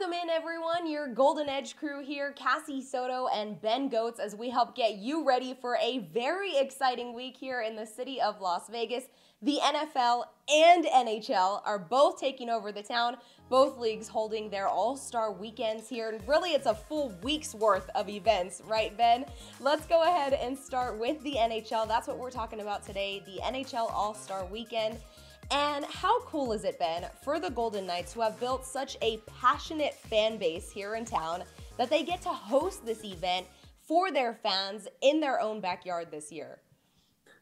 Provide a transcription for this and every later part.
Welcome in, everyone. Your Golden Edge crew here, Cassie, Soto, and Ben Gotz, as we help get you ready for a very exciting week here in the city of Las Vegas. The NFL and NHL are both taking over the town, both leagues holding their All-Star Weekends here. And really, it's a full week's worth of events, right, Ben? Let's go ahead and start with the NHL. That's what we're talking about today, the NHL All-Star Weekend. And how cool is it, Ben, for the Golden Knights, who have built such a passionate fan base here in town, that they get to host this event for their fans in their own backyard this year?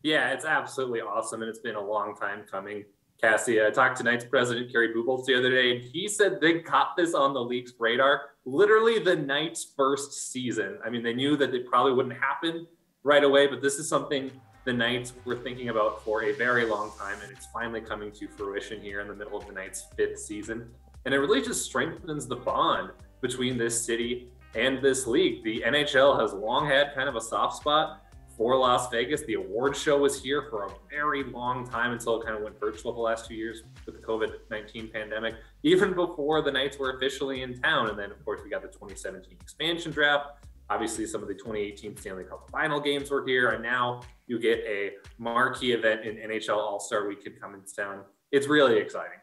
Yeah, it's absolutely awesome, and it's been a long time coming. Cassie, I talked to Knights president Kerry Bubolz the other day, and he said they got this on the league's radar literally the Knights' first season. I mean, they knew that it probably wouldn't happen right away, but this is something the Knights were thinking about for a very long time, and it's finally coming to fruition here in the middle of the Knights' fifth season. And it really just strengthens the bond between this city and this league. The NHL has long had kind of a soft spot for Las Vegas. The award show was here for a very long time until it kind of went virtual the last 2 years with the COVID-19 pandemic, even before the Knights were officially in town. And then, of course, we got the 2017 expansion draft. Obviously, some of the 2018 Stanley Cup final games were here, and now you get a marquee event in NHL All-Star Weekend coming to town. It's really exciting.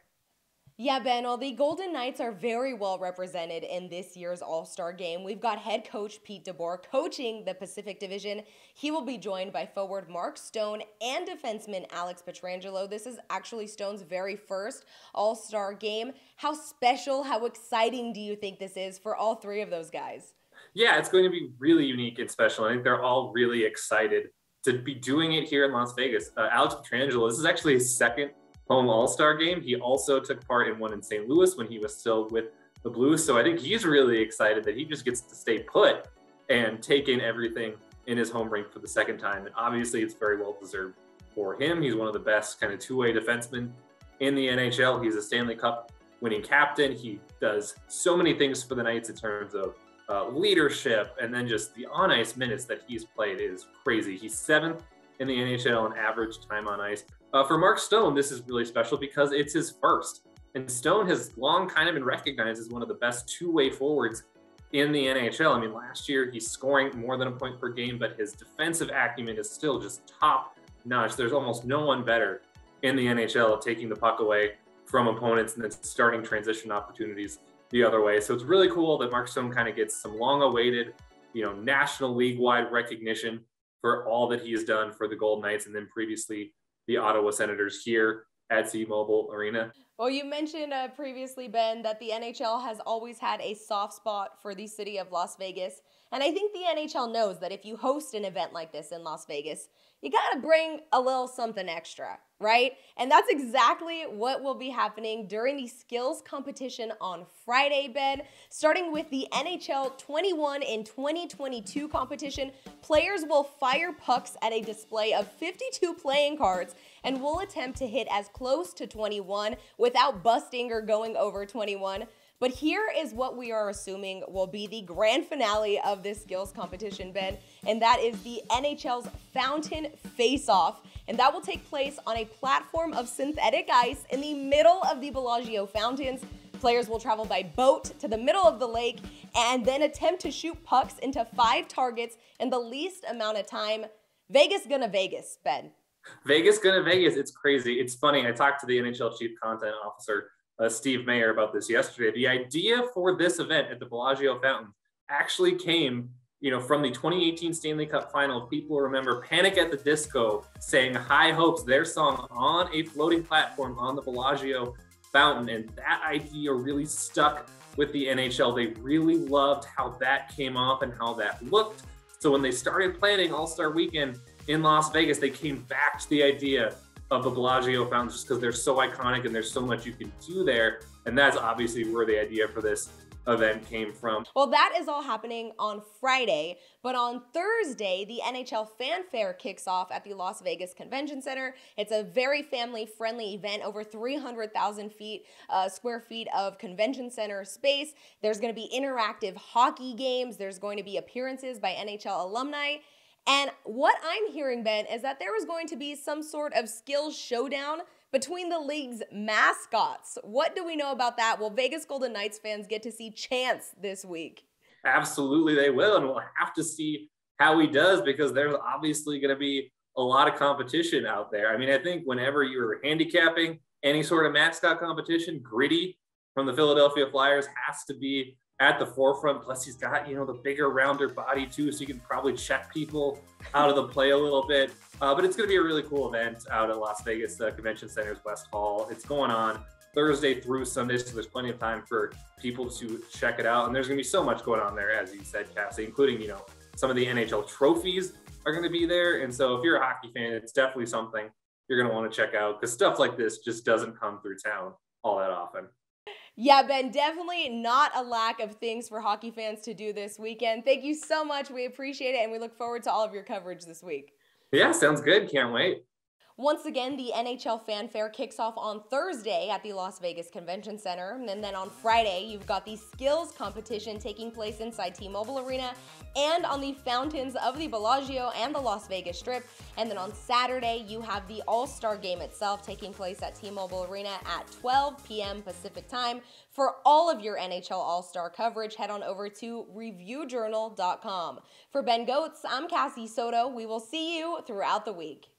Yeah, Ben, well, the Golden Knights are very well represented in this year's All-Star Game. We've got head coach Pete DeBoer coaching the Pacific Division. He will be joined by forward Mark Stone and defenseman Alex Pietrangelo. This is actually Stone's very first All-Star Game. How special, how exciting do you think this is for all three of those guys? Yeah, it's going to be really unique and special. I think they're all really excited to be doing it here in Las Vegas. Alex Pietrangelo, this is actually his second home All-Star game. He also took part in one in St. Louis when he was still with the Blues. So I think he's really excited that he just gets to stay put and take in everything in his home rink for the second time. And obviously it's very well deserved for him. He's one of the best kind of two-way defensemen in the NHL. He's a Stanley Cup winning captain. He does so many things for the Knights in terms of leadership, and then just the on-ice minutes that he's played is crazy. He's seventh in the NHL in average time on ice. For Mark Stone, this is really special because it's his first. And Stone has long kind of been recognized as one of the best two-way forwards in the NHL. I mean, last year he's scoring more than a point per game, but his defensive acumen is still just top-notch. There's almost no one better in the NHL at taking the puck away from opponents and then starting transition opportunities the other way. So it's really cool that Mark Stone kind of gets some long-awaited, national league-wide recognition for all that he has done for the Golden Knights and then previously the Ottawa Senators here at T-Mobile Arena. Well, you mentioned previously, Ben, that the NHL has always had a soft spot for the city of Las Vegas. And I think the NHL knows that if you host an event like this in Las Vegas, you got to bring a little something extra, right? And that's exactly what will be happening during the skills competition on Friday, Ben. Starting with the NHL 21 in 2022 competition, players will fire pucks at a display of 52 playing cards and will attempt to hit as close to 21 without busting or going over 21. But here is what we are assuming will be the grand finale of this skills competition, Ben, and that is the NHL's Fountain Face-Off. And that will take place on a platform of synthetic ice in the middle of the Bellagio fountains. Players will travel by boat to the middle of the lake and then attempt to shoot pucks into 5 targets in the least amount of time. Vegas gonna Vegas, Ben. Vegas gonna Vegas. It's crazy. It's funny. I talked to the NHL Chief Content Officer, Steve Mayer, about this yesterday. The idea for this event at the Bellagio Fountain actually came, from the 2018 Stanley Cup Final. People remember Panic at the Disco sang High Hopes, their song, on a floating platform on the Bellagio Fountain. And that idea really stuck with the NHL. They really loved how that came off and how that looked. So when they started planning All-Star Weekend in Las Vegas, they came back to the idea of the Bellagio fountains just because they're so iconic and there's so much you can do there. And that's obviously where the idea for this event came from. Well, that is all happening on Friday, but on Thursday, the NHL Fan Fair kicks off at the Las Vegas Convention Center. It's a very family-friendly event, over 300,000 square feet of convention center space. There's going to be interactive hockey games. There's going to be appearances by NHL alumni. And what I'm hearing, Ben, is that there is going to be some sort of skills showdown Between the league's mascots, what do we know about that? Will Vegas Golden Knights fans get to see Chance this week? Absolutely, they will. And we'll have to see how he does because there's obviously going to be a lot of competition out there. I mean, I think whenever you're handicapping any sort of mascot competition, Gritty from the Philadelphia Flyers has to be at the forefront. Plus, he's got, the bigger, rounder body too, so you can probably check people out of the play a little bit. But it's going to be a really cool event out at Las Vegas Convention Center's West Hall. It's going on Thursday through Sunday, so there's plenty of time for people to check it out. And there's going to be so much going on there, as you said, Cassie, including, some of the NHL trophies are going to be there. And so if you're a hockey fan, it's definitely something you're going to want to check out because stuff like this just doesn't come through town all that often. Yeah, Ben, definitely not a lack of things for hockey fans to do this weekend. Thank you so much. We appreciate it, and we look forward to all of your coverage this week. Yeah, sounds good. Can't wait. Once again, the NHL Fan Fair kicks off on Thursday at the Las Vegas Convention Center. And then on Friday, you've got the skills competition taking place inside T-Mobile Arena and on the fountains of the Bellagio and the Las Vegas Strip. And then on Saturday, you have the All-Star Game itself taking place at T-Mobile Arena at 12 p.m. Pacific Time. For all of your NHL All-Star coverage, head on over to reviewjournal.com. For Ben Gotz, I'm Cassie Soto. We will see you throughout the week.